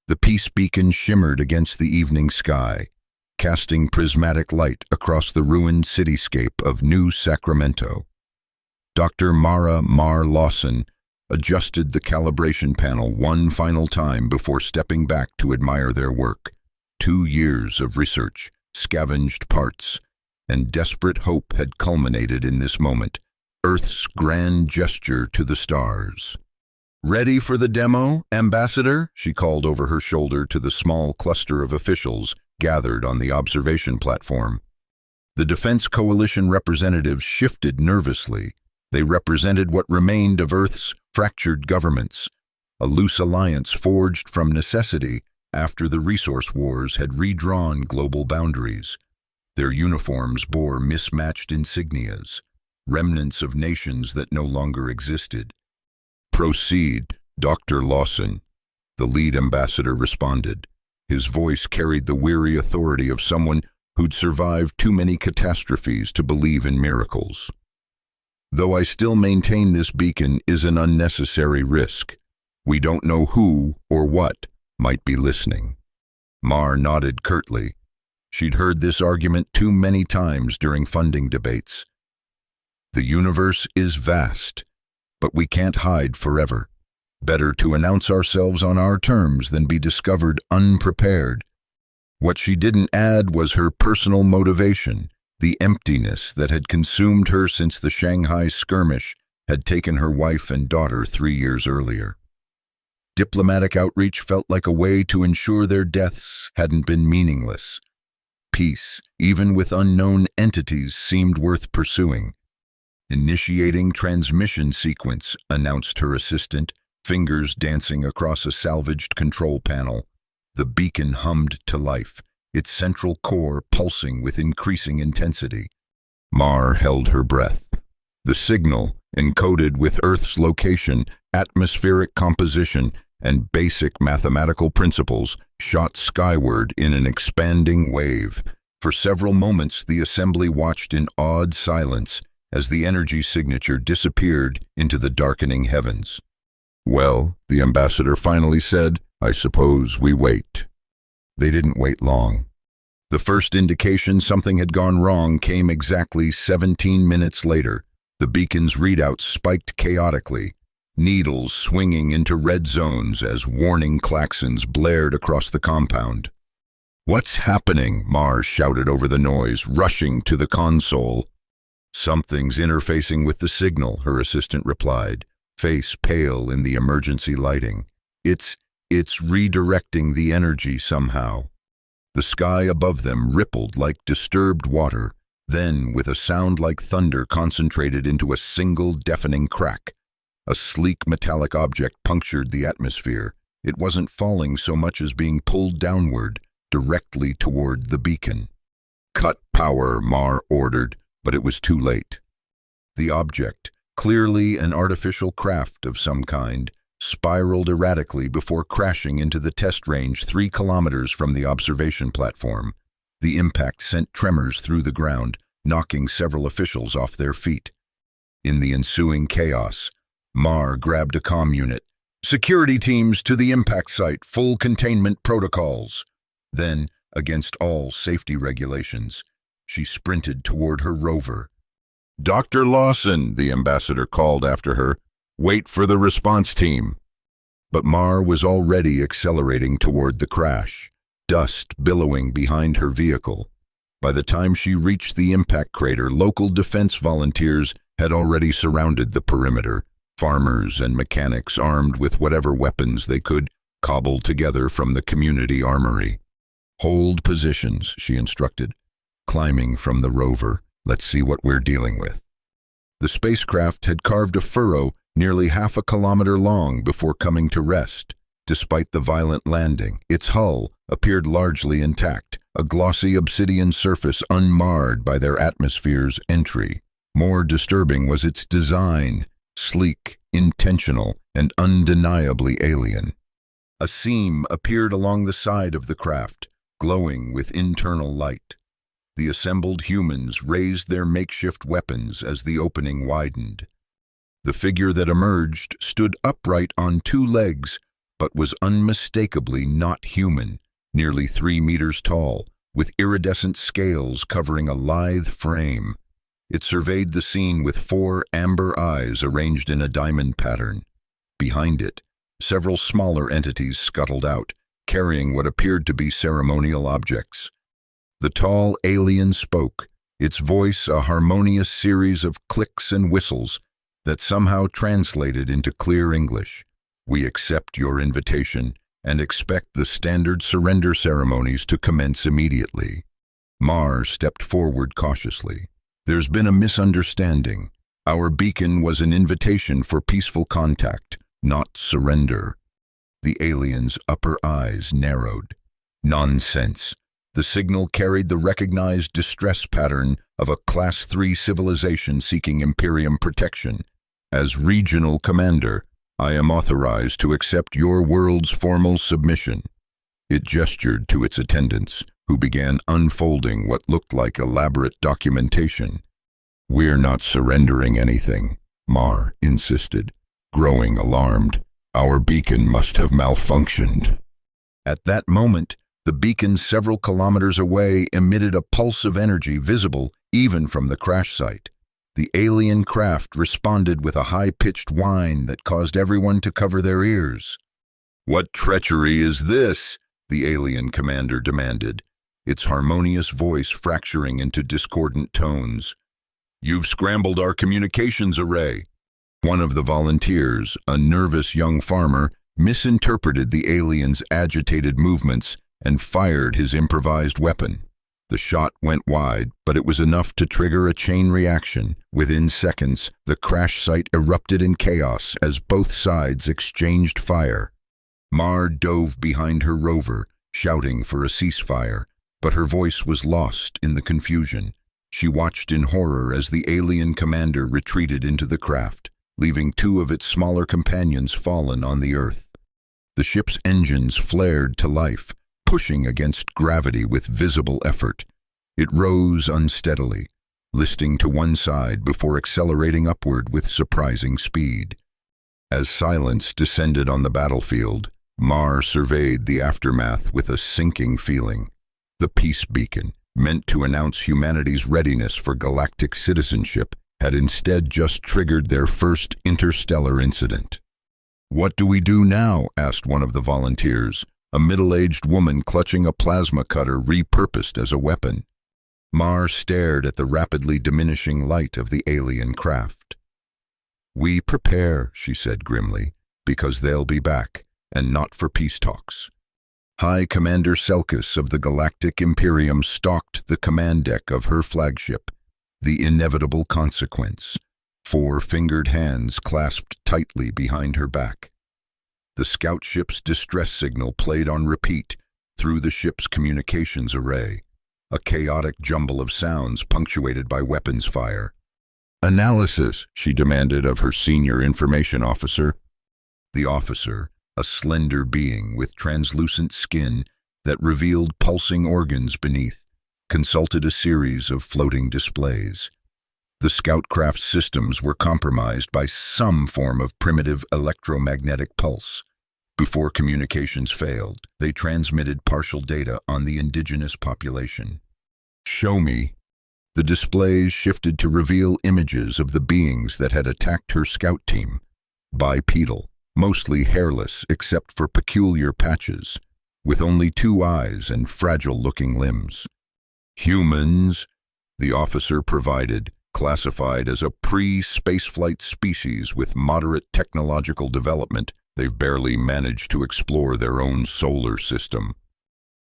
The peace beacon shimmered against the evening sky, casting prismatic light across the ruined cityscape of New Sacramento. Dr. Mara Mar Lawson adjusted the calibration panel one final time before stepping back to admire their work. 2 years of research, scavenged parts, and desperate hope had culminated in this moment, Earth's grand gesture to the stars. "Ready for the demo, Ambassador?" she called over her shoulder to the small cluster of officials gathered on the observation platform. The Defense Coalition representatives shifted nervously. They represented what remained of Earth's fractured governments, a loose alliance forged from necessity after the resource wars had redrawn global boundaries. Their uniforms bore mismatched insignias, remnants of nations that no longer existed. "Proceed, Dr. Lawson," the lead ambassador responded. His voice carried the weary authority of someone who'd survived too many catastrophes to believe in miracles. "Though I still maintain this beacon is an unnecessary risk. We don't know who or what might be listening." Mar nodded curtly. She'd heard this argument too many times during funding debates. "The universe is vast, but we can't hide forever. Better to announce ourselves on our terms than be discovered unprepared." What she didn't add was her personal motivation, the emptiness that had consumed her since the Shanghai skirmish had taken her wife and daughter 3 years earlier. Diplomatic outreach felt like a way to ensure their deaths hadn't been meaningless. Peace, even with unknown entities, seemed worth pursuing. "Initiating transmission sequence," announced her assistant, fingers dancing across a salvaged control panel. The beacon hummed to life, its central core pulsing with increasing intensity. Mar held her breath. The signal, encoded with Earth's location, atmospheric composition, and basic mathematical principles, shot skyward in an expanding wave. For several moments, the assembly watched in awed silence as the energy signature disappeared into the darkening heavens. "Well," the ambassador finally said, "I suppose we wait." They didn't wait long. The first indication something had gone wrong came exactly 17 minutes later. The beacon's readouts spiked chaotically, needles swinging into red zones as warning klaxons blared across the compound. "What's happening?" Mar shouted over the noise, rushing to the console. "Something's interfacing with the signal," her assistant replied, face pale in the emergency lighting. It's redirecting the energy somehow." The sky above them rippled like disturbed water, then, with a sound like thunder concentrated into a single deafening crack, a sleek metallic object punctured the atmosphere. It wasn't falling so much as being pulled downward, directly toward the beacon. "Cut power," Mar ordered, but it was too late. The object, clearly an artificial craft of some kind, spiraled erratically before crashing into the test range 3 kilometers from the observation platform. The impact sent tremors through the ground, knocking several officials off their feet. In the ensuing chaos, Mar grabbed a comm unit. "Security teams to the impact site, full containment protocols." Then, against all safety regulations, she sprinted toward her rover. "Dr. Lawson," the ambassador called after her, "wait for the response team." But Mar was already accelerating toward the crash, dust billowing behind her vehicle. By the time she reached the impact crater, local defense volunteers had already surrounded the perimeter, farmers and mechanics armed with whatever weapons they could cobble together from the community armory. "Hold positions," she instructed, climbing from the rover. "Let's see what we're dealing with." The spacecraft had carved a furrow nearly half a kilometer long before coming to rest. Despite the violent landing, its hull appeared largely intact, a glossy obsidian surface unmarred by their atmosphere's entry. More disturbing was its design, sleek, intentional, and undeniably alien. A seam appeared along the side of the craft, glowing with internal light. The assembled humans raised their makeshift weapons as the opening widened. The figure that emerged stood upright on 2 legs, but was unmistakably not human, nearly 3 meters tall, with iridescent scales covering a lithe frame. It surveyed the scene with 4 amber eyes arranged in a diamond pattern. Behind it, several smaller entities scuttled out, carrying what appeared to be ceremonial objects. The tall alien spoke, its voice a harmonious series of clicks and whistles that somehow translated into clear English. "We accept your invitation and expect the standard surrender ceremonies to commence immediately." Mar stepped forward cautiously. "There's been a misunderstanding. Our beacon was an invitation for peaceful contact, not surrender." The alien's upper eyes narrowed. "Nonsense. The signal carried the recognized distress pattern of a Class 3 civilization seeking Imperium protection. As regional commander, I am authorized to accept your world's formal submission." It gestured to its attendants, who began unfolding what looked like elaborate documentation. "We're not surrendering anything," Mar insisted, growing alarmed. "Our beacon must have malfunctioned." At that moment, the beacon several kilometers away emitted a pulse of energy visible even from the crash site. The alien craft responded with a high-pitched whine that caused everyone to cover their ears. "What treachery is this?" the alien commander demanded, its harmonious voice fracturing into discordant tones. "You've scrambled our communications array." One of the volunteers, a nervous young farmer, misinterpreted the alien's agitated movements and fired his improvised weapon. The shot went wide, but it was enough to trigger a chain reaction. Within seconds, the crash site erupted in chaos as both sides exchanged fire. Mar dove behind her rover, shouting for a ceasefire, but her voice was lost in the confusion. She watched in horror as the alien commander retreated into the craft, leaving 2 of its smaller companions fallen on the earth. The ship's engines flared to life, pushing against gravity with visible effort. It rose unsteadily, listing to one side before accelerating upward with surprising speed. As silence descended on the battlefield, Mar surveyed the aftermath with a sinking feeling. The peace beacon, meant to announce humanity's readiness for galactic citizenship, had instead just triggered their first interstellar incident. "What do we do now?" asked one of the volunteers, a middle-aged woman clutching a plasma cutter repurposed as a weapon. Mar stared at the rapidly diminishing light of the alien craft. "We prepare," she said grimly, "because they'll be back, and not for peace talks." High Commander Selkis of the Galactic Imperium stalked the command deck of her flagship, the Inevitable Consequence, 4-fingered hands clasped tightly behind her back. The scout ship's distress signal played on repeat through the ship's communications array, a chaotic jumble of sounds punctuated by weapons fire. "Analysis," she demanded of her senior information officer. The officer, a slender being with translucent skin that revealed pulsing organs beneath, consulted a series of floating displays. The scout craft's systems were compromised by some form of primitive electromagnetic pulse. Before communications failed, they transmitted partial data on the indigenous population. "Show me." The displays shifted to reveal images of the beings that had attacked her scout team. Bipedal, mostly hairless except for peculiar patches, with only 2 eyes and fragile-looking limbs. "Humans," the officer provided, classified as a pre-spaceflight species with moderate technological development. They've barely managed to explore their own solar system.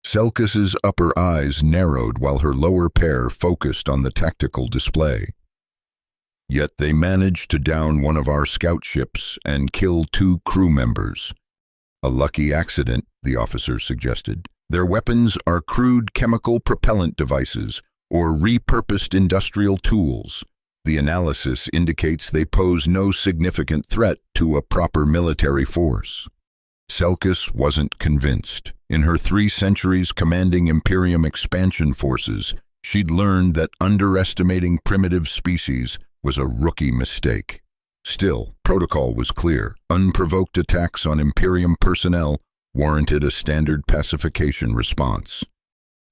Selkis's upper eyes narrowed while her lower pair focused on the tactical display. "Yet they managed to down one of our scout ships and kill 2 crew members." "A lucky accident," the officer suggested. "Their weapons are crude chemical propellant devices or repurposed industrial tools. The analysis indicates they pose no significant threat to a proper military force." Selkis wasn't convinced. In her 3 centuries commanding Imperium expansion forces, she'd learned that underestimating primitive species was a rookie mistake. Still, protocol was clear. Unprovoked attacks on Imperium personnel warranted a standard pacification response.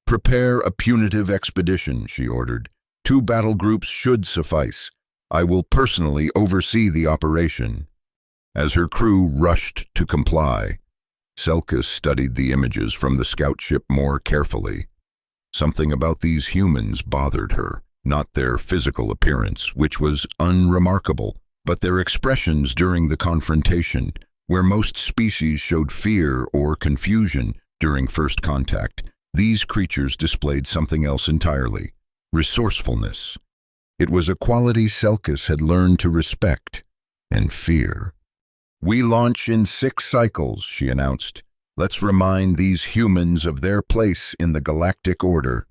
"Prepare a punitive expedition," she ordered. "2 battle groups should suffice. I will personally oversee the operation." As her crew rushed to comply, Selkis studied the images from the scout ship more carefully. Something about these humans bothered her, not their physical appearance, which was unremarkable, but their expressions during the confrontation, where most species showed fear or confusion during first contact. These creatures displayed something else entirely: resourcefulness. It was a quality Selkis had learned to respect and fear. "We launch in 6 cycles," she announced. "Let's remind these humans of their place in the galactic order."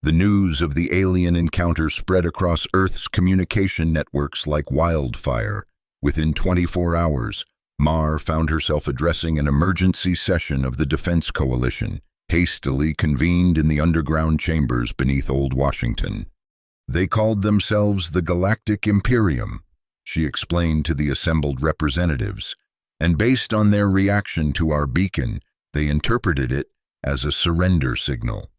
The news of the alien encounter spread across Earth's communication networks like wildfire. Within 24 hours, Mar found herself addressing an emergency session of the Defense Coalition, hastily convened in the underground chambers beneath Old Washington. "They called themselves the Galactic Imperium," she explained to the assembled representatives, "and based on their reaction to our beacon, they interpreted it as a surrender signal."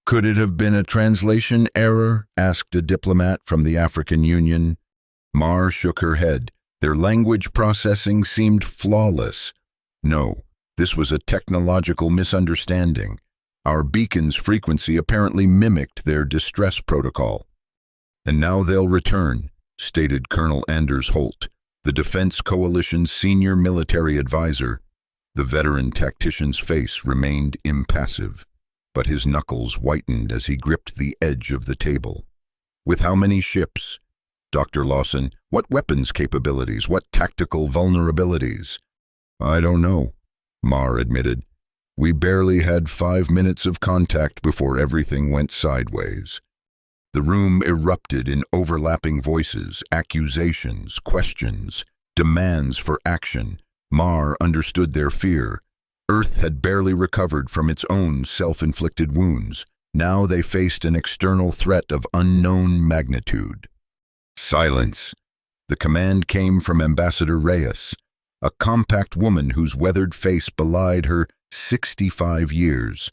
"Could it have been a translation error?" asked a diplomat from the African Union. Mar shook her head. Their language processing seemed flawless. "No, this was a technological misunderstanding. Our beacon's frequency apparently mimicked their distress protocol." "And now they'll return," stated Colonel Anders Holt, the Defense Coalition's senior military advisor. The veteran tactician's face remained impassive, but his knuckles whitened as he gripped the edge of the table. "With how many ships? Dr. Lawson, what weapons capabilities, what tactical vulnerabilities?" "I don't know," Mar admitted. "We barely had 5 minutes of contact before everything went sideways." The room erupted in overlapping voices, accusations, questions, demands for action. Mar understood their fear. Earth had barely recovered from its own self-inflicted wounds. Now they faced an external threat of unknown magnitude. "Silence!" The command came from Ambassador Reyes, a compact woman whose weathered face belied her 65 years.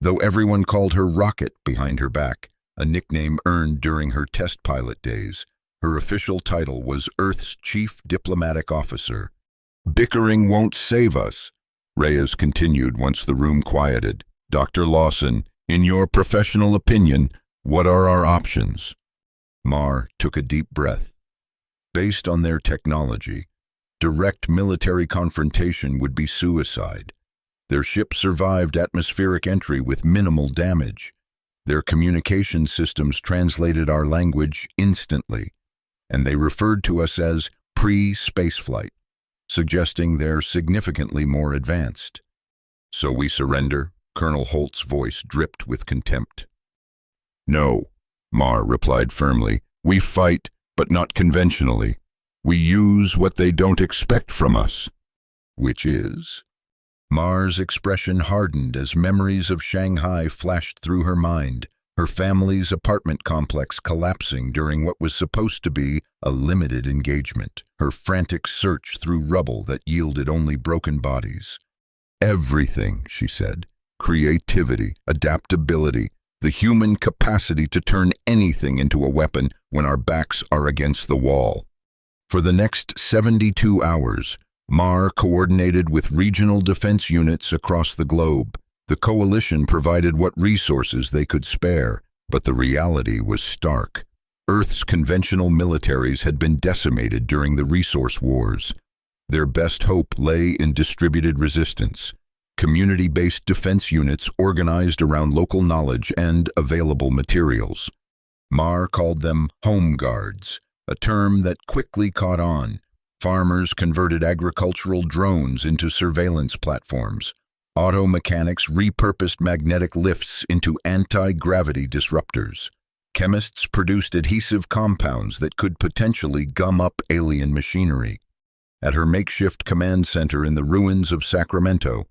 Though everyone called her Rocket behind her back, a nickname earned during her test pilot days, her official title was Earth's Chief Diplomatic Officer. "Bickering won't save us," Reyes continued once the room quieted. "Dr. Lawson, in your professional opinion, what are our options?" Mar took a deep breath. Based on their technology, direct military confrontation would be suicide. Their ship survived atmospheric entry with minimal damage. Their communication systems translated our language instantly, and they referred to us as pre-spaceflight, suggesting they're significantly more advanced. "So we surrender?" Colonel Holt's voice dripped with contempt. "No," Mar replied firmly. "We fight, but not conventionally. We use what they don't expect from us." "Which is?" Mar's expression hardened as memories of Shanghai flashed through her mind, her family's apartment complex collapsing during what was supposed to be a limited engagement, her frantic search through rubble that yielded only broken bodies. "Everything," she said. "Creativity, adaptability, the human capacity to turn anything into a weapon when our backs are against the wall." For the next 72 hours, Mar coordinated with regional defense units across the globe. The coalition provided what resources they could spare, but the reality was stark. Earth's conventional militaries had been decimated during the resource wars. Their best hope lay in distributed resistance, community-based defense units organized around local knowledge and available materials. Mar called them home guards, a term that quickly caught on. Farmers converted agricultural drones into surveillance platforms. Auto mechanics repurposed magnetic lifts into anti-gravity disruptors. Chemists produced adhesive compounds that could potentially gum up alien machinery. At her makeshift command center in the ruins of Sacramento,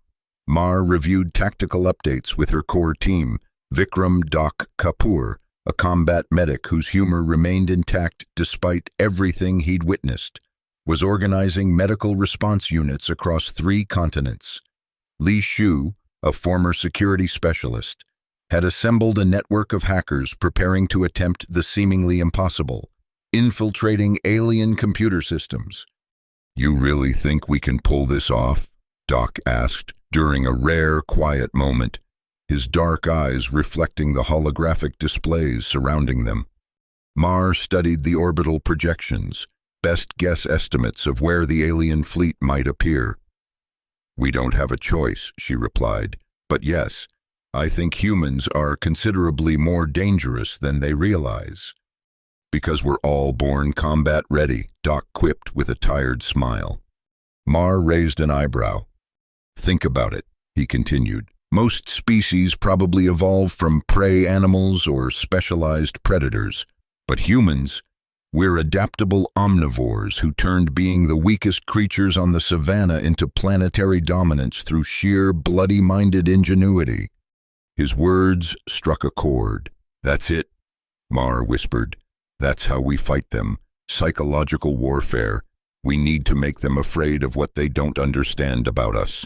Mar reviewed tactical updates with her core team, Vikram Doc Kapoor, a combat medic whose humor remained intact despite everything he'd witnessed. was organizing medical response units across 3 continents. Li Shu, a former security specialist, had assembled a network of hackers preparing to attempt the seemingly impossible, infiltrating alien computer systems. "You really think we can pull this off?" Doc asked during a rare, quiet moment, his dark eyes reflecting the holographic displays surrounding them. Mar studied the orbital projections, best guess estimates of where the alien fleet might appear. "We don't have a choice," she replied, "but yes, I think humans are considerably more dangerous than they realize." "Because we're all born combat-ready," Doc quipped with a tired smile. Mar raised an eyebrow. "Think about it," he continued. "Most species probably evolve from prey animals or specialized predators, but humans, we're adaptable omnivores who turned being the weakest creatures on the savannah into planetary dominance through sheer bloody-minded ingenuity." His words struck a chord. "That's it," Mar whispered. "That's how we fight them. Psychological warfare. We need to make them afraid of what they don't understand about us."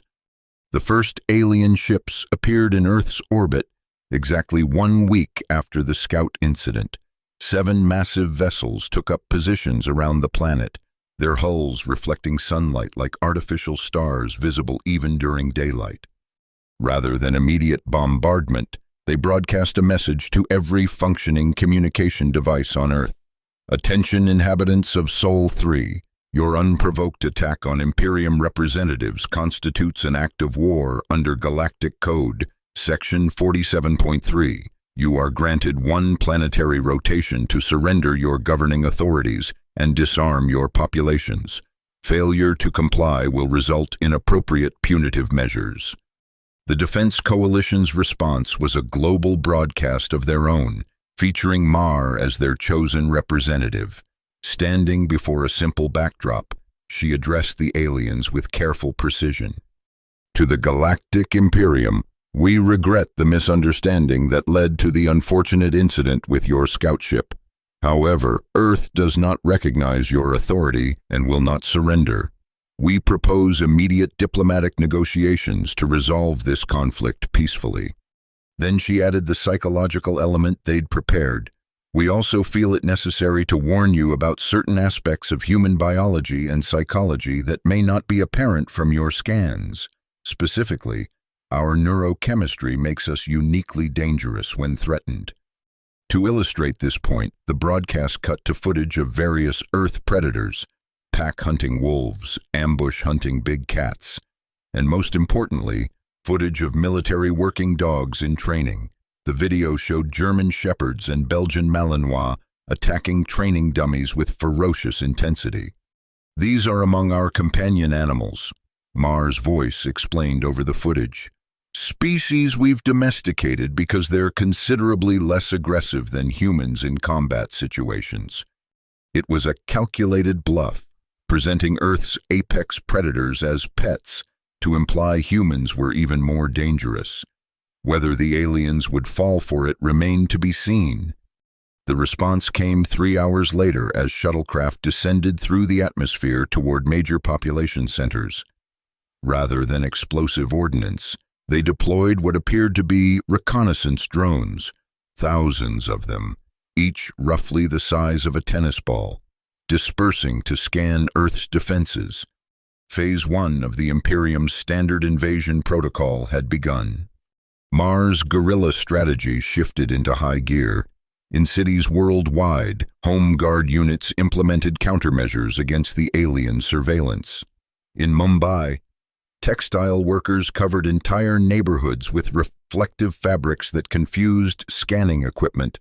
The first alien ships appeared in Earth's orbit exactly 1 week after the Scout incident. 7 massive vessels took up positions around the planet, their hulls reflecting sunlight like artificial stars visible even during daylight. Rather than immediate bombardment, they broadcast a message to every functioning communication device on Earth. "Attention inhabitants of Sol 3. Your unprovoked attack on Imperium representatives constitutes an act of war under Galactic Code, Section 47.3. You are granted 1 planetary rotation to surrender your governing authorities and disarm your populations. Failure to comply will result in appropriate punitive measures." The Defense Coalition's response was a global broadcast of their own, featuring Mar as their chosen representative. Standing before a simple backdrop, she addressed the aliens with careful precision. "To the Galactic Imperium, we regret the misunderstanding that led to the unfortunate incident with your scout ship. However, Earth does not recognize your authority and will not surrender. We propose immediate diplomatic negotiations to resolve this conflict peacefully." Then she added the psychological element they'd prepared. "We also feel it necessary to warn you about certain aspects of human biology and psychology that may not be apparent from your scans. Specifically, our neurochemistry makes us uniquely dangerous when threatened." To illustrate this point, the broadcast cut to footage of various Earth predators, pack-hunting wolves, ambush-hunting big cats, and most importantly, footage of military working dogs in training. The video showed German Shepherds and Belgian Malinois attacking training dummies with ferocious intensity. "These are among our companion animals," Mar's voice explained over the footage. "Species we've domesticated because they're considerably less aggressive than humans in combat situations." It was a calculated bluff, presenting Earth's apex predators as pets to imply humans were even more dangerous. Whether the aliens would fall for it remained to be seen. The response came 3 hours later as shuttlecraft descended through the atmosphere toward major population centers. Rather than explosive ordnance, they deployed what appeared to be reconnaissance drones, thousands of them, each roughly the size of a tennis ball, dispersing to scan Earth's defenses. Phase 1 of the Imperium's standard invasion protocol had begun. Mars' guerrilla strategy shifted into high gear. In cities worldwide, Home Guard units implemented countermeasures against the alien surveillance. In Mumbai, textile workers covered entire neighborhoods with reflective fabrics that confused scanning equipment.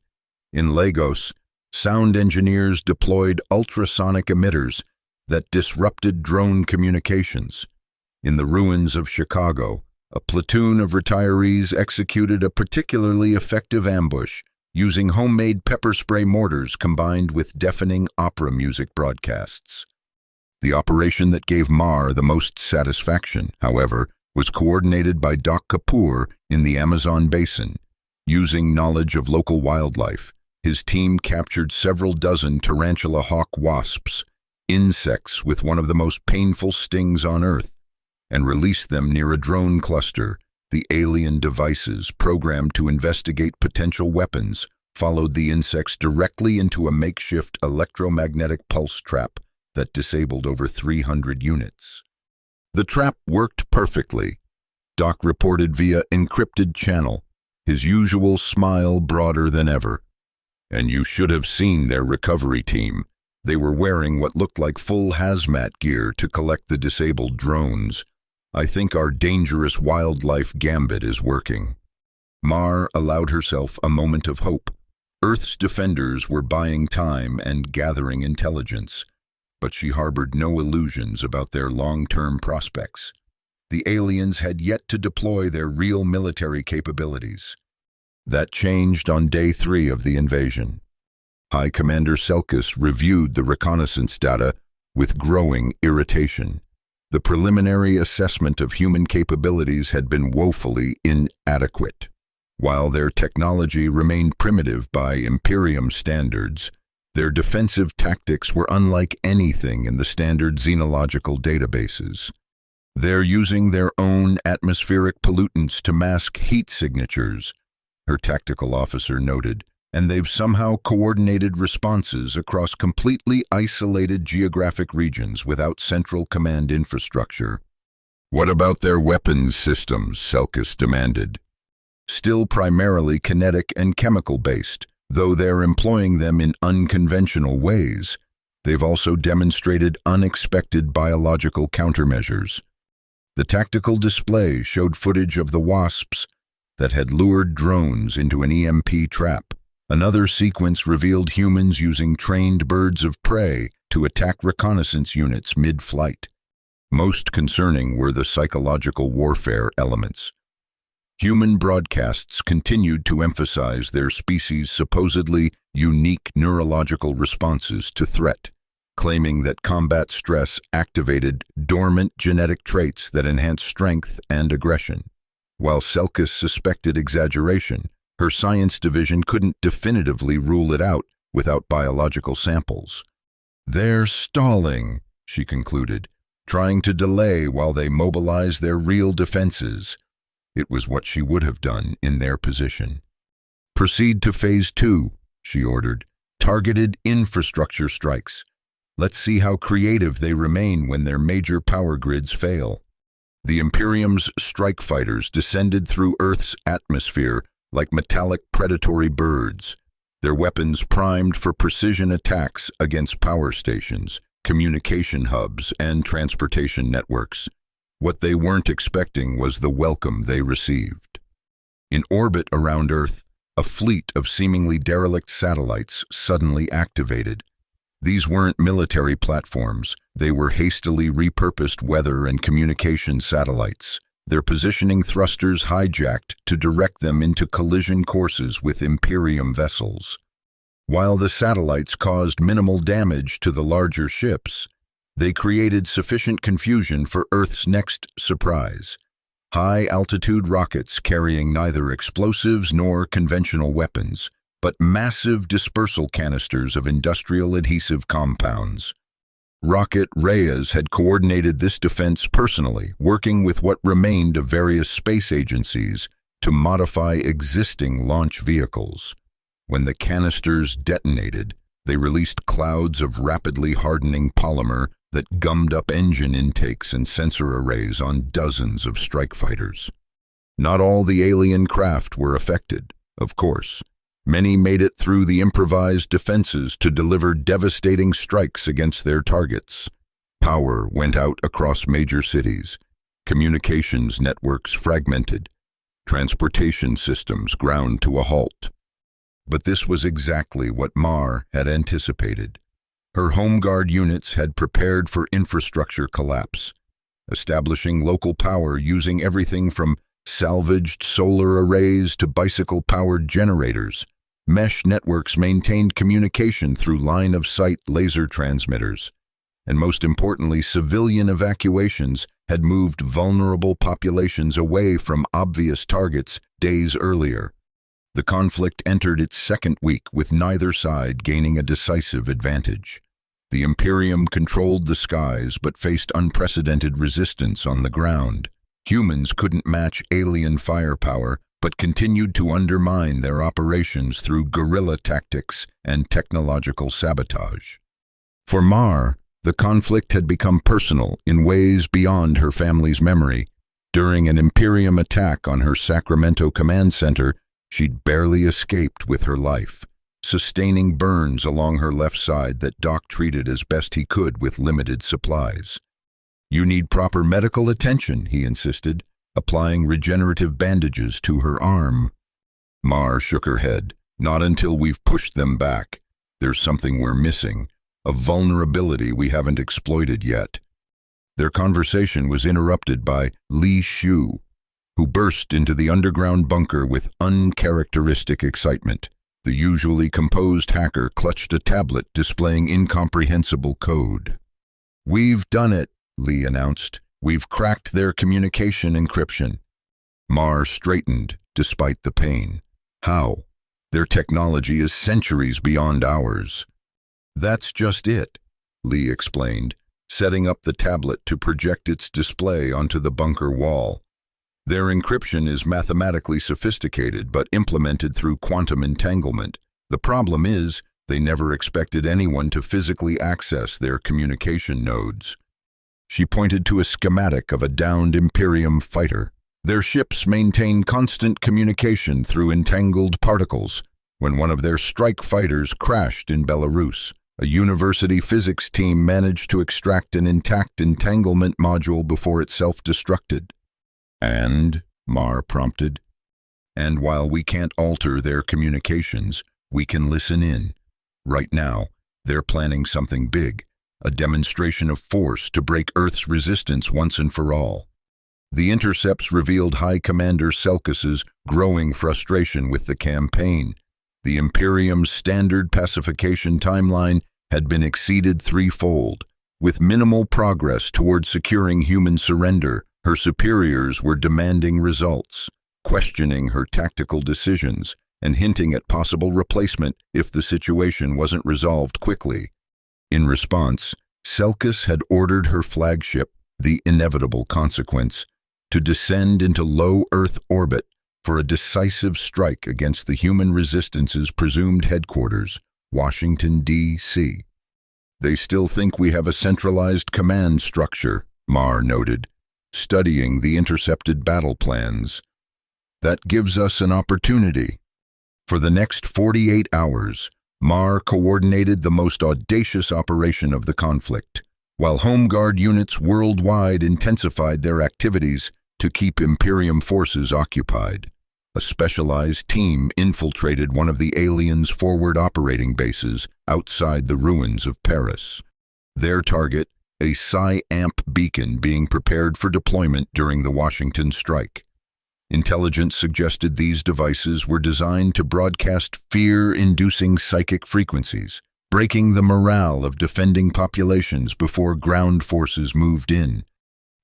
In Lagos, sound engineers deployed ultrasonic emitters that disrupted drone communications. In the ruins of Chicago, a platoon of retirees executed a particularly effective ambush using homemade pepper spray mortars combined with deafening opera music broadcasts. The operation that gave Mar the most satisfaction, however, was coordinated by Doc Kapoor in the Amazon basin. Using knowledge of local wildlife, his team captured several dozen tarantula hawk wasps, insects with one of the most painful stings on Earth, and released them near a drone cluster. The alien devices, programmed to investigate potential weapons, followed the insects directly into a makeshift electromagnetic pulse trap that disabled over 300 units. The trap worked perfectly, Doc reported via encrypted channel, his usual smile broader than ever. And you should have seen their recovery team. They were wearing what looked like full hazmat gear to collect the disabled drones. I think our dangerous wildlife gambit is working. Mar allowed herself a moment of hope. Earth's defenders were buying time and gathering intelligence, but she harbored no illusions about their long-term prospects. The aliens had yet to deploy their real military capabilities. That changed on day 3 of the invasion. High Commander Selkis reviewed the reconnaissance data with growing irritation. The preliminary assessment of human capabilities had been woefully inadequate. While their technology remained primitive by Imperium standards, their defensive tactics were unlike anything in the standard xenological databases. They're using their own atmospheric pollutants to mask heat signatures, her tactical officer noted, and they've somehow coordinated responses across completely isolated geographic regions without central command infrastructure. What about their weapons systems? Selkis demanded. Still primarily kinetic and chemical-based, though they're employing them in unconventional ways. They've also demonstrated unexpected biological countermeasures. The tactical display showed footage of the wasps that had lured drones into an EMP trap. Another sequence revealed humans using trained birds of prey to attack reconnaissance units mid-flight. Most concerning were the psychological warfare elements. Human broadcasts continued to emphasize their species' supposedly unique neurological responses to threat, claiming that combat stress activated dormant genetic traits that enhance strength and aggression. While Selkis suspected exaggeration, her science division couldn't definitively rule it out without biological samples. They're stalling, she concluded, trying to delay while they mobilize their real defenses. It was what she would have done in their position. Proceed to Phase 2, she ordered. Targeted infrastructure strikes. Let's see how creative they remain when their major power grids fail. The Imperium's strike fighters descended through Earth's atmosphere like metallic predatory birds, their weapons primed for precision attacks against power stations, communication hubs, and transportation networks. What they weren't expecting was the welcome they received. In orbit around Earth, a fleet of seemingly derelict satellites suddenly activated. These weren't military platforms, they were hastily repurposed weather and communication satellites, their positioning thrusters hijacked to direct them into collision courses with Imperium vessels. While the satellites caused minimal damage to the larger ships, they created sufficient confusion for Earth's next surprise. High-altitude rockets carrying neither explosives nor conventional weapons, but massive dispersal canisters of industrial adhesive compounds. Rocket Reyes had coordinated this defense personally, working with what remained of various space agencies to modify existing launch vehicles. When the canisters detonated, they released clouds of rapidly hardening polymer that gummed up engine intakes and sensor arrays on dozens of strike fighters. Not all the alien craft were affected, of course. Many made it through the improvised defenses to deliver devastating strikes against their targets. Power went out across major cities, communications networks fragmented, transportation systems ground to a halt. But this was exactly what Mar had anticipated. Her Home Guard units had prepared for infrastructure collapse, establishing local power using everything from salvaged solar arrays to bicycle-powered generators. Mesh networks maintained communication through line-of-sight laser transmitters. And most importantly, civilian evacuations had moved vulnerable populations away from obvious targets days earlier. The conflict entered its second week with neither side gaining a decisive advantage. The Imperium controlled the skies but faced unprecedented resistance on the ground. Humans couldn't match alien firepower, but continued to undermine their operations through guerrilla tactics and technological sabotage. For Mar, the conflict had become personal in ways beyond her family's memory. During an Imperium attack on her Sacramento command center, she'd barely escaped with her life, sustaining burns along her left side that Doc treated as best he could with limited supplies. "You need proper medical attention," he insisted, applying regenerative bandages to her arm. Mar shook her head. "Not until we've pushed them back. There's something we're missing, a vulnerability we haven't exploited yet." Their conversation was interrupted by Li Shu, who burst into the underground bunker with uncharacteristic excitement. The usually composed hacker clutched a tablet displaying incomprehensible code. "We've done it," Li announced. "We've cracked their communication encryption." Mar straightened, despite the pain. "How? Their technology is centuries beyond ours." "That's just it," Li explained, setting up the tablet to project its display onto the bunker wall. "Their encryption is mathematically sophisticated but implemented through quantum entanglement. The problem is, they never expected anyone to physically access their communication nodes." She pointed to a schematic of a downed Imperium fighter. "Their ships maintain constant communication through entangled particles. When one of their strike fighters crashed in Belarus, a university physics team managed to extract an intact entanglement module before it self-destructed." "And?" Mar prompted. "And while we can't alter their communications, we can listen in. Right now, they're planning something big, a demonstration of force to break Earth's resistance once and for all." The intercepts revealed High Commander Selkis's growing frustration with the campaign. The Imperium's standard pacification timeline had been exceeded threefold. With minimal progress toward securing human surrender, her superiors were demanding results, questioning her tactical decisions, and hinting at possible replacement if the situation wasn't resolved quickly. In response, Selkis had ordered her flagship, the Inevitable Consequence, to descend into low Earth orbit for a decisive strike against the human resistance's presumed headquarters, Washington, D.C. "They still think we have a centralized command structure," Mar noted, studying the intercepted battle plans. "That gives us an opportunity." For the next 48 hours, Mar coordinated the most audacious operation of the conflict, while Home Guard units worldwide intensified their activities to keep Imperium forces occupied. A specialized team infiltrated one of the aliens' forward operating bases outside the ruins of Paris. Their target, a Psi-Amp beacon being prepared for deployment during the Washington strike. Intelligence suggested these devices were designed to broadcast fear-inducing psychic frequencies, breaking the morale of defending populations before ground forces moved in.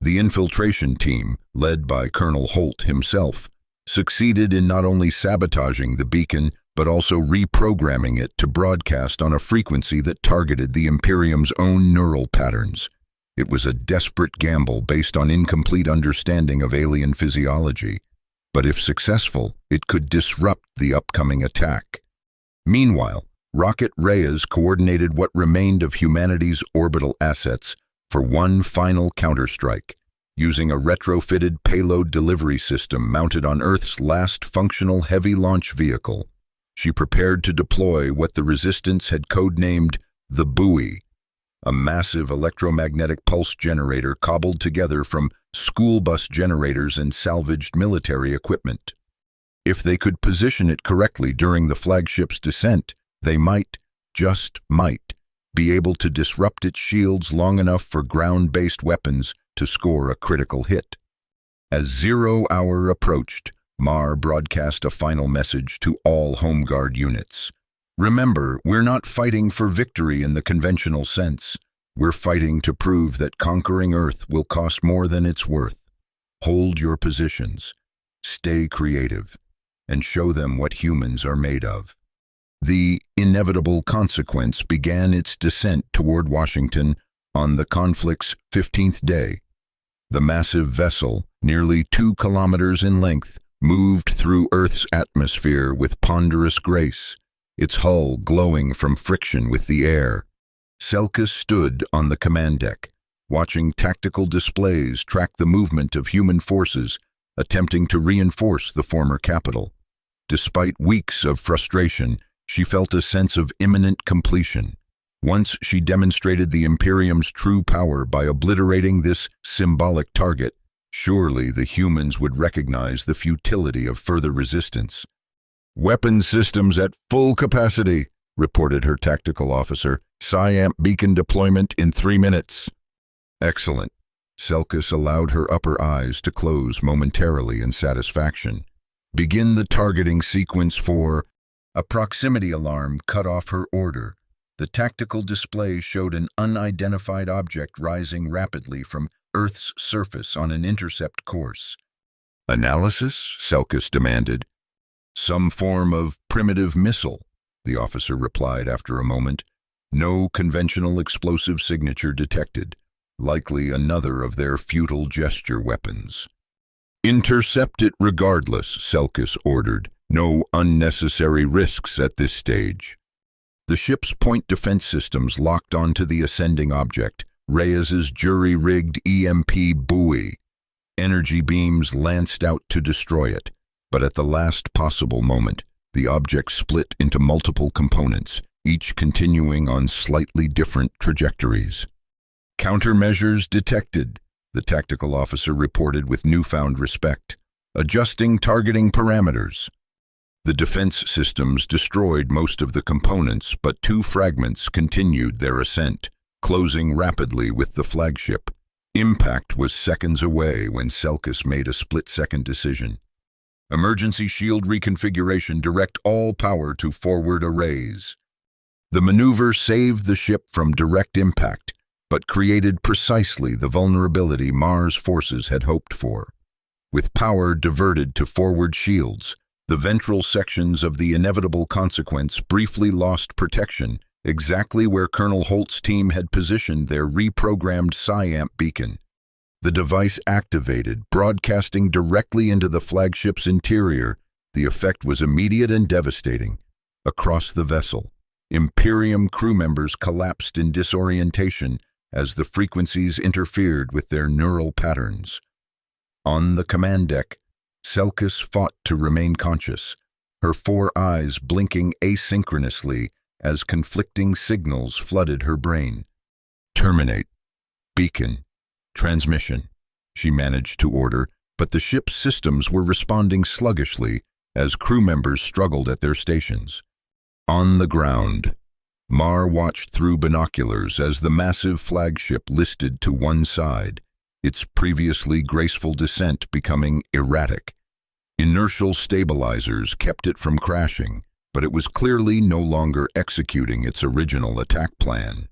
The infiltration team, led by Colonel Holt himself, succeeded in not only sabotaging the beacon, but also reprogramming it to broadcast on a frequency that targeted the Imperium's own neural patterns. It was a desperate gamble based on incomplete understanding of alien physiology, but if successful, it could disrupt the upcoming attack. Meanwhile, Rocket Reyes coordinated what remained of humanity's orbital assets for one final counterstrike. Using a retrofitted payload delivery system mounted on Earth's last functional heavy launch vehicle, she prepared to deploy what the Resistance had codenamed the Buoy, a massive electromagnetic pulse generator cobbled together from school bus generators and salvaged military equipment. If they could position it correctly during the flagship's descent, they might, just might, be able to disrupt its shields long enough for ground-based weapons to score a critical hit. As 0 hour approached, Mar broadcast a final message to all Home Guard units. "Remember, we're not fighting for victory in the conventional sense. We're fighting to prove that conquering Earth will cost more than it's worth. Hold your positions, stay creative, and show them what humans are made of." The inevitable consequence began its descent toward Washington on the conflict's 15th day. The massive vessel, nearly 2 kilometers in length, moved through Earth's atmosphere with ponderous grace, its hull glowing from friction with the air. Selkis stood on the command deck, watching tactical displays track the movement of human forces attempting to reinforce the former capital. Despite weeks of frustration, she felt a sense of imminent completion. Once she demonstrated the Imperium's true power by obliterating this symbolic target, surely the humans would recognize the futility of further resistance. "Weapons systems at full capacity," reported her tactical officer. "Sci-Amp beacon deployment in 3 minutes." Excellent. Selkis allowed her upper eyes to close momentarily in satisfaction. "Begin the targeting sequence for—" A proximity alarm cut off her order. The tactical display showed an unidentified object rising rapidly from Earth's surface on an intercept course. "Analysis?" Selkis demanded. "Some form of primitive missile," the officer replied after a moment. "No conventional explosive signature detected. Likely another of their futile gesture weapons." "Intercept it regardless," Selkis ordered. "No unnecessary risks at this stage." The ship's point defense systems locked onto the ascending object, Reyes's jury-rigged EMP buoy. Energy beams lanced out to destroy it, but at the last possible moment, the object split into multiple components, each continuing on slightly different trajectories. "Countermeasures detected," the tactical officer reported with newfound respect. "Adjusting targeting parameters." The defense systems destroyed most of the components, but 2 fragments continued their ascent, closing rapidly with the flagship. Impact was seconds away when Selkis made a split-second decision. "Emergency shield reconfiguration. Direct all power to forward arrays." The maneuver saved the ship from direct impact, but created precisely the vulnerability Mars forces had hoped for. With power diverted to forward shields, the ventral sections of the inevitable consequence briefly lost protection, exactly where Colonel Holt's team had positioned their reprogrammed Sci-Amp beacon. The device activated, broadcasting directly into the flagship's interior. The effect was immediate and devastating. Across the vessel, Imperium crew members collapsed in disorientation as the frequencies interfered with their neural patterns. On the command deck, Selkis fought to remain conscious, her 4 eyes blinking asynchronously as conflicting signals flooded her brain. "Terminate. Beacon. Transmission," she managed to order, but the ship's systems were responding sluggishly as crew members struggled at their stations. On the ground, Mar watched through binoculars as the massive flagship listed to one side, its previously graceful descent becoming erratic. Inertial stabilizers kept it from crashing, but it was clearly no longer executing its original attack plan.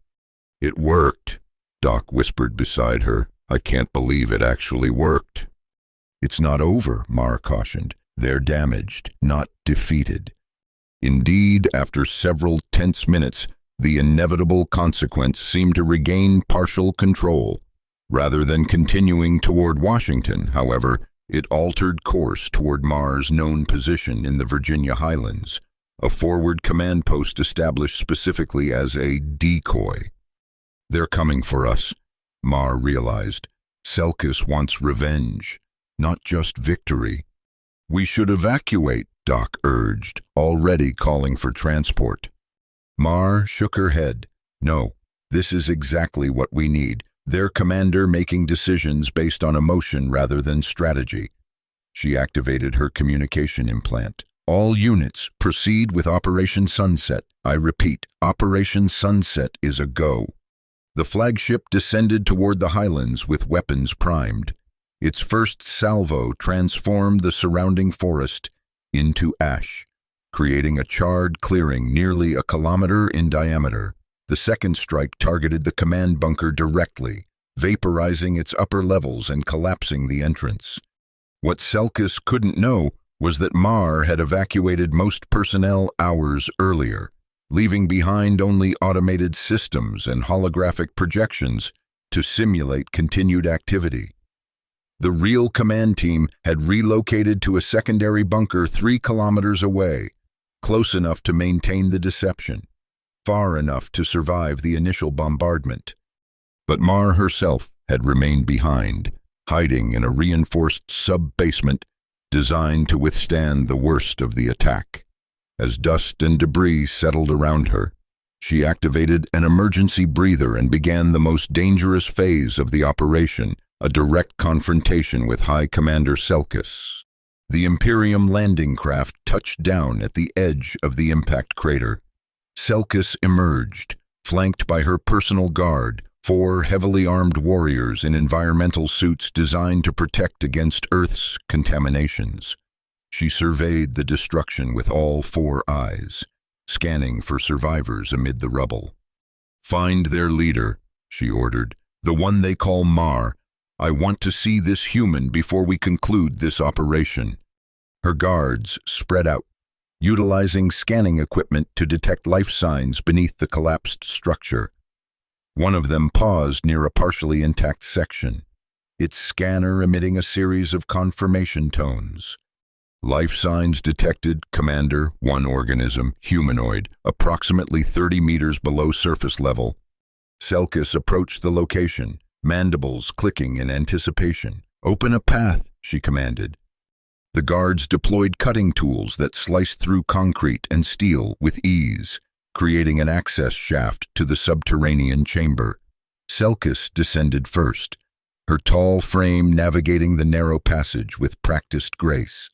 "It worked," Doc whispered beside her. "I can't believe it actually worked." "It's not over," Mar cautioned. "They're damaged, not defeated." Indeed, after several tense minutes, the inevitable consequence seemed to regain partial control. Rather than continuing toward Washington, however, it altered course toward Mar's known position in the Virginia Highlands, a forward command post established specifically as a decoy. "They're coming for us," Mar realized. "Selkis wants revenge, not just victory." "We should evacuate," Doc urged, already calling for transport. Mar shook her head. "No, this is exactly what we need. Their commander making decisions based on emotion rather than strategy." She activated her communication implant. "All units, proceed with Operation Sunset. I repeat, Operation Sunset is a go." The flagship descended toward the highlands with weapons primed. Its first salvo transformed the surrounding forest into ash, creating a charred clearing nearly a kilometer in diameter. The second strike targeted the command bunker directly, vaporizing its upper levels and collapsing the entrance. What Selkis couldn't know was that Mar had evacuated most personnel hours earlier, leaving behind only automated systems and holographic projections to simulate continued activity. The real command team had relocated to a secondary bunker 3 kilometers away, close enough to maintain the deception, far enough to survive the initial bombardment. But Mar herself had remained behind, hiding in a reinforced sub-basement designed to withstand the worst of the attack. As dust and debris settled around her, she activated an emergency breather and began the most dangerous phase of the operation, a direct confrontation with High Commander Selkis. The Imperium landing craft touched down at the edge of the impact crater. Selkis emerged, flanked by her personal guard, 4 heavily armed warriors in environmental suits designed to protect against Earth's contaminations. She surveyed the destruction with all 4 eyes, scanning for survivors amid the rubble. "Find their leader," she ordered, "the one they call Mar. I want to see this human before we conclude this operation." Her guards spread out, utilizing scanning equipment to detect life signs beneath the collapsed structure. One of them paused near a partially intact section, its scanner emitting a series of confirmation tones. "Life signs detected, Commander. 1 organism, humanoid, approximately 30 meters below surface level." Selkis approached the location, mandibles clicking in anticipation. "Open a path," she commanded. The guards deployed cutting tools that sliced through concrete and steel with ease, creating an access shaft to the subterranean chamber. Selkis descended first, her tall frame navigating the narrow passage with practiced grace.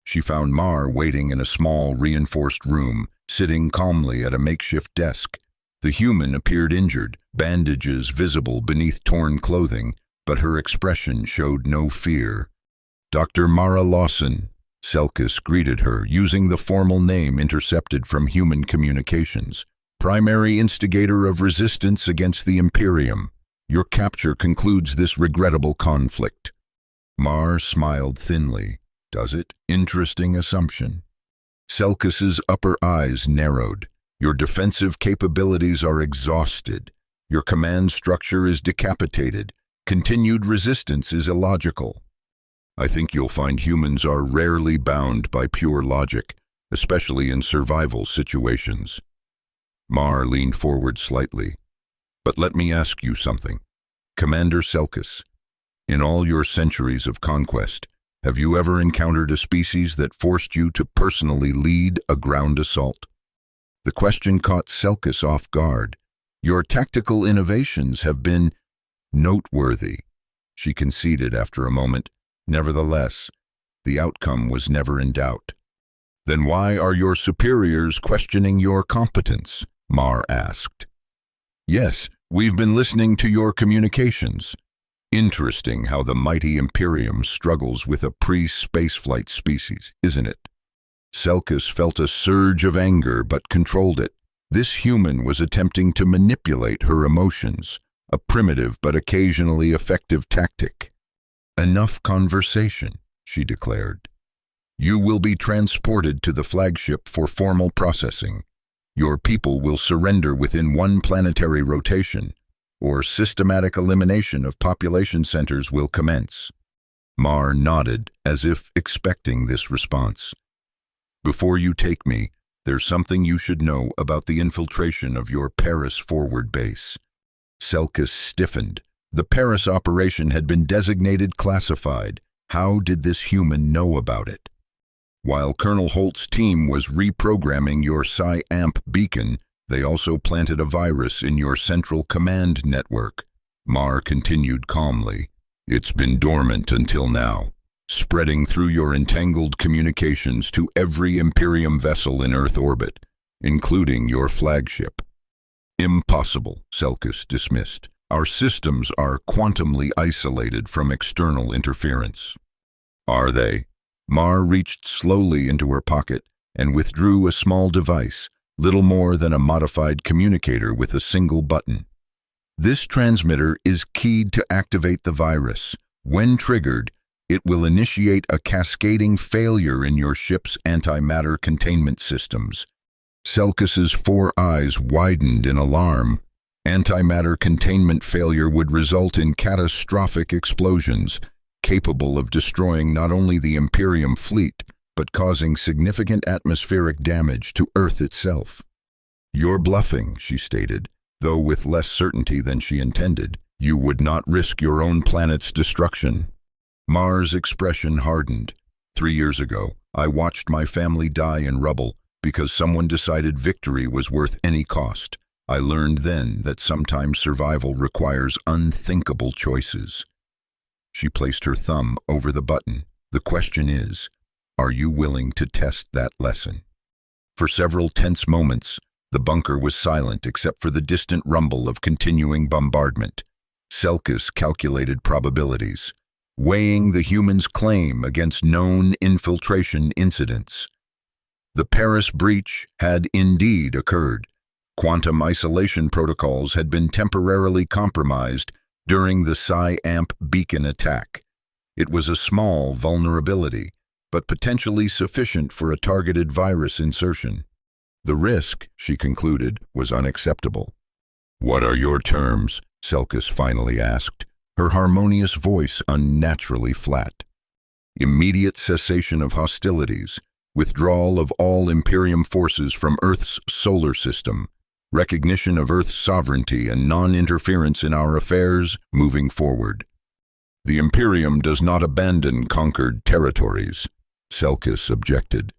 She found Mar waiting in a small, reinforced room, sitting calmly at a makeshift desk. The human appeared injured, bandages visible beneath torn clothing, but her expression showed no fear. "Dr. Mara Lawson," Selkis greeted her, using the formal name intercepted from human communications. "Primary instigator of resistance against the Imperium. Your capture concludes this regrettable conflict." Mar smiled thinly. "Does it? Interesting assumption." Selkis's upper eyes narrowed. "Your defensive capabilities are exhausted. Your command structure is decapitated. Continued resistance is illogical. I think you'll find humans are rarely bound by pure logic, especially in survival situations." Mar leaned forward slightly. "But let me ask you something. Commander Selkis, in all your centuries of conquest, have you ever encountered a species that forced you to personally lead a ground assault?" The question caught Selkis off guard. "Your tactical innovations have been noteworthy," she conceded after a moment. Nevertheless, the outcome was never in doubt. "Then why are your superiors questioning your competence?" Mar asked. "Yes, we've been listening to your communications. Interesting how the mighty Imperium struggles with a pre-spaceflight species, isn't it?" Selkis felt a surge of anger but controlled it. This human was attempting to manipulate her emotions, a primitive but occasionally effective tactic. "Enough conversation," she declared. "You will be transported to the flagship for formal processing. Your people will surrender within 1 planetary rotation, or systematic elimination of population centers will commence." Mar nodded, as if expecting this response. "Before you take me, there's something you should know about the infiltration of your Paris forward base." Selkis stiffened. The Paris operation had been designated classified. How did this human know about it? "While Colonel Holt's team was reprogramming your Psi-Amp beacon, they also planted a virus in your central command network," Mar continued calmly. "It's been dormant until now, spreading through your entangled communications to every Imperium vessel in Earth orbit, including your flagship." "Impossible," Selkis dismissed. "Our systems are quantumly isolated from external interference." "Are they?" Mar reached slowly into her pocket and withdrew a small device, little more than a modified communicator with a single button. "This transmitter is keyed to activate the virus. When triggered, It will initiate a cascading failure in your ship's antimatter containment systems. Selkis's 4 eyes widened in alarm. Antimatter containment failure would result in catastrophic explosions, capable of destroying not only the Imperium fleet, but causing significant atmospheric damage to Earth itself. "You're bluffing," she stated, though with less certainty than she intended. "You would not risk your own planet's destruction." Mar's expression hardened. 3 years ago, I watched my family die in rubble because someone decided victory was worth any cost. I learned then that sometimes survival requires unthinkable choices. She placed her thumb over the button. "The question is, are you willing to test that lesson?" For several tense moments, the bunker was silent except for the distant rumble of continuing bombardment. Selkis calculated probabilities, weighing the humans' claim against known infiltration incidents. The Paris breach had indeed occurred. Quantum isolation protocols had been temporarily compromised during the Psi-Amp beacon attack. It was a small vulnerability, but potentially sufficient for a targeted virus insertion. The risk, she concluded, was unacceptable. "What are your terms?" Selkis finally asked, her harmonious voice unnaturally flat. "Immediate cessation of hostilities, withdrawal of all Imperium forces from Earth's solar system, recognition of Earth's sovereignty and non-interference in our affairs moving forward." "The Imperium does not abandon conquered territories," Selkis objected.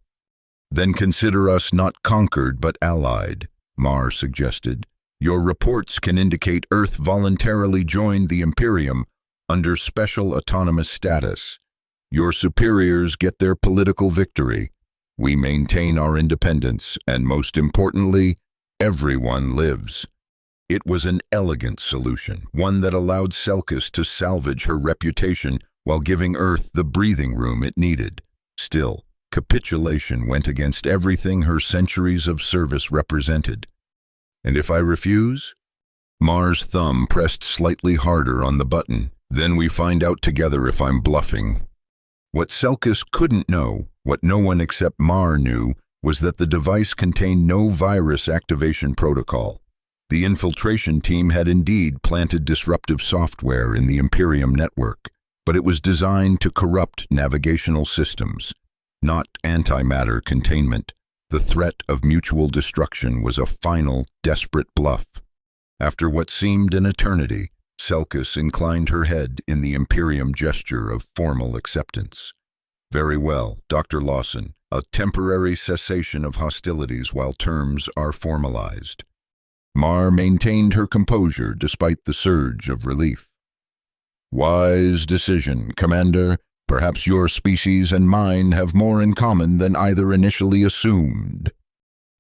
"Then consider us not conquered but allied," Mar suggested. "Your reports can indicate Earth voluntarily joined the Imperium under special autonomous status. Your superiors get their political victory. We maintain our independence, and most importantly, everyone lives." It was an elegant solution, one that allowed Selkis to salvage her reputation while giving Earth the breathing room it needed. Still, capitulation went against everything her centuries of service represented. "And if I refuse?" Mar's thumb pressed slightly harder on the button. "Then we find out together if I'm bluffing." What Selkis couldn't know, what no one except Mar knew, was that the device contained no virus activation protocol. The infiltration team had indeed planted disruptive software in the Imperium network, but it was designed to corrupt navigational systems, not antimatter containment. The threat of mutual destruction was a final, desperate bluff. After what seemed an eternity, Selkis inclined her head in the Imperium gesture of formal acceptance. "Very well, Dr. Lawson. A temporary cessation of hostilities while terms are formalized." Mar maintained her composure despite the surge of relief. "Wise decision, Commander. Perhaps your species and mine have more in common than either initially assumed."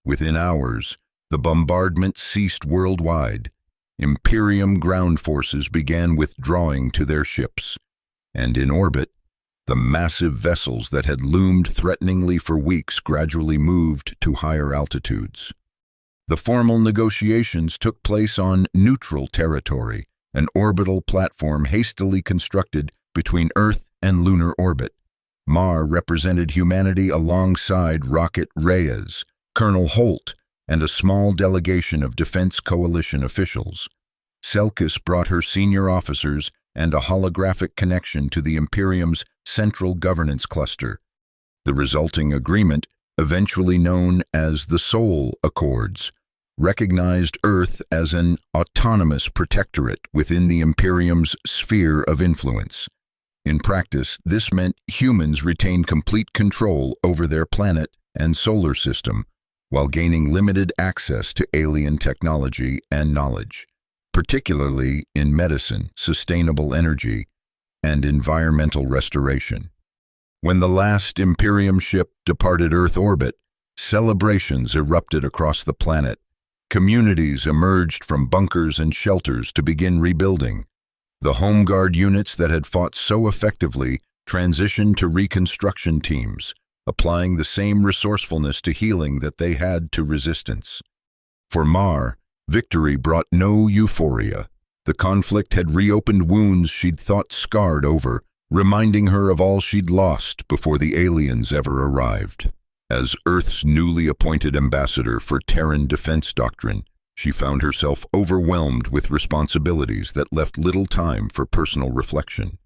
Within hours, the bombardment ceased worldwide. Imperium ground forces began withdrawing to their ships, and in orbit, the massive vessels that had loomed threateningly for weeks gradually moved to higher altitudes. The formal negotiations took place on neutral territory, an orbital platform hastily constructed between Earth and lunar orbit. Mar represented humanity alongside Rocket Reyes, Colonel Holt, and a small delegation of Defense Coalition officials. Selkis brought her senior officers and a holographic connection to the Imperium's central governance cluster. The resulting agreement, eventually known as the Sol Accords, recognized Earth as an autonomous protectorate within the Imperium's sphere of influence. In practice, this meant humans retained complete control over their planet and solar system, while gaining limited access to alien technology and knowledge, particularly in medicine, sustainable energy, and environmental restoration. When the last Imperium ship departed Earth orbit, celebrations erupted across the planet. Communities emerged from bunkers and shelters to begin rebuilding. The Home Guard units that had fought so effectively transitioned to reconstruction teams, applying the same resourcefulness to healing that they had to resistance. For Mar, victory brought no euphoria. The conflict had reopened wounds she'd thought scarred over, reminding her of all she'd lost before the aliens ever arrived. As Earth's newly appointed ambassador for Terran defense doctrine, she found herself overwhelmed with responsibilities that left little time for personal reflection.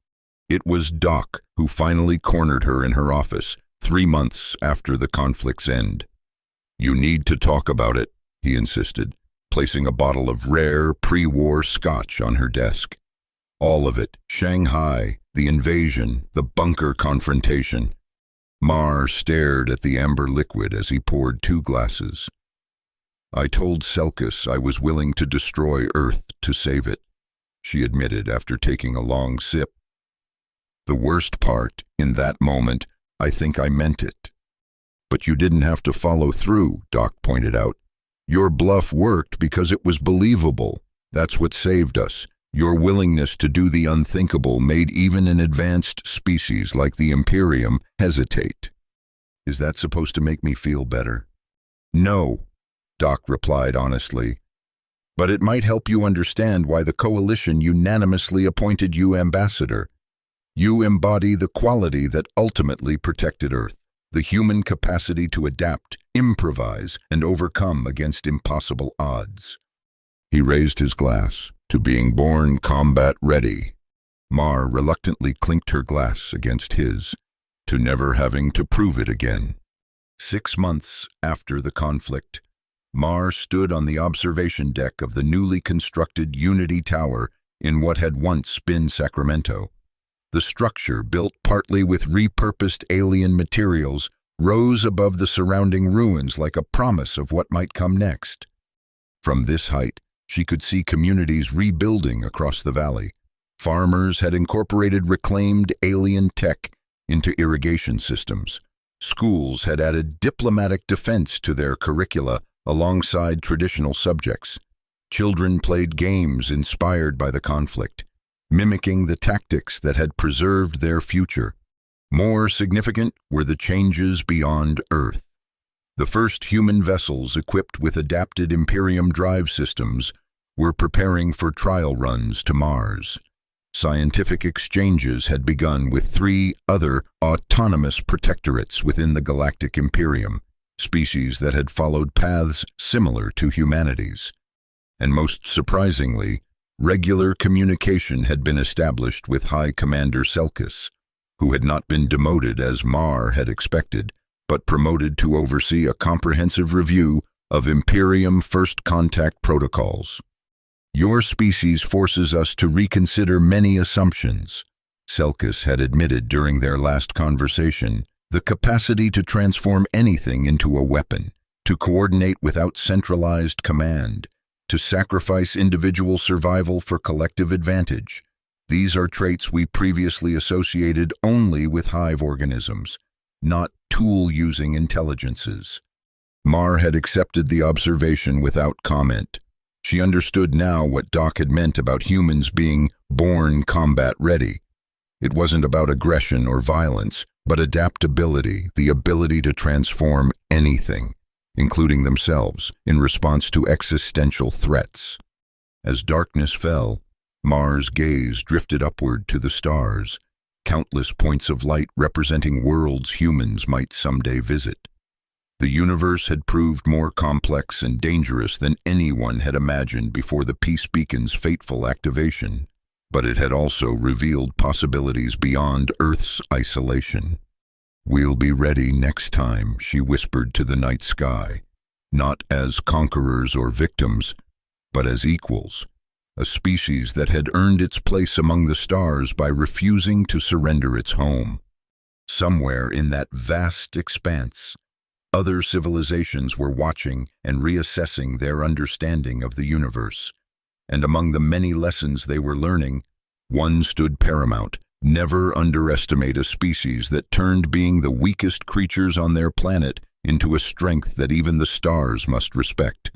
It was Doc who finally cornered her in her office 3 months after the conflict's end. "You need to talk about it," he insisted, placing a bottle of rare pre-war scotch on her desk. All of it, Shanghai, the invasion, the bunker confrontation. Mar stared at the amber liquid as he poured 2 glasses. "I told Selkis I was willing to destroy Earth to save it," she admitted after taking a long sip. "The worst part, in that moment, I think I meant it." "But you didn't have to follow through," Doc pointed out. "Your bluff worked because it was believable. That's what saved us. Your willingness to do the unthinkable made even an advanced species like the Imperium hesitate." "Is that supposed to make me feel better?" "No," Doc replied honestly. "But it might help you understand why the Coalition unanimously appointed you ambassador. You embody the quality that ultimately protected Earth, the human capacity to adapt, improvise, and overcome against impossible odds." He raised his glass. "To being born combat ready." Mar reluctantly clinked her glass against his. "To never having to prove it again." 6 months after the conflict, Mar stood on the observation deck of the newly constructed Unity Tower in what had once been Sacramento. The structure, built partly with repurposed alien materials, rose above the surrounding ruins like a promise of what might come next. From this height, she could see communities rebuilding across the valley. Farmers had incorporated reclaimed alien tech into irrigation systems. Schools had added diplomatic defense to their curricula alongside traditional subjects. Children played games inspired by the conflict, mimicking the tactics that had preserved their future. More significant were the changes beyond Earth. The first human vessels equipped with adapted Imperium drive systems were preparing for trial runs to Mars. Scientific exchanges had begun with 3 other autonomous protectorates within the Galactic Imperium, species that had followed paths similar to humanity's. And most surprisingly, regular communication had been established with High Commander Selkis, who had not been demoted as Mar had expected, but promoted to oversee a comprehensive review of Imperium First Contact protocols. "Your species forces us to reconsider many assumptions," Selkis had admitted during their last conversation. "The capacity to transform anything into a weapon, to coordinate without centralized command, to sacrifice individual survival for collective advantage. These are traits we previously associated only with hive organisms, not tool-using intelligences." Mar had accepted the observation without comment. She understood now what Doc had meant about humans being born combat ready. It wasn't about aggression or violence, but adaptability, the ability to transform anything, including themselves, in response to existential threats. As darkness fell, Mar's gaze drifted upward to the stars, countless points of light representing worlds humans might someday visit. The universe had proved more complex and dangerous than anyone had imagined before the Peace Beacon's fateful activation, but it had also revealed possibilities beyond Earth's isolation. "We'll be ready next time," she whispered to the night sky, "not as conquerors or victims, but as equals, a species that had earned its place among the stars by refusing to surrender its home." Somewhere in that vast expanse, other civilizations were watching and reassessing their understanding of the universe. And among the many lessons they were learning, one stood paramount: never underestimate a species that turned being the weakest creatures on their planet into a strength that even the stars must respect.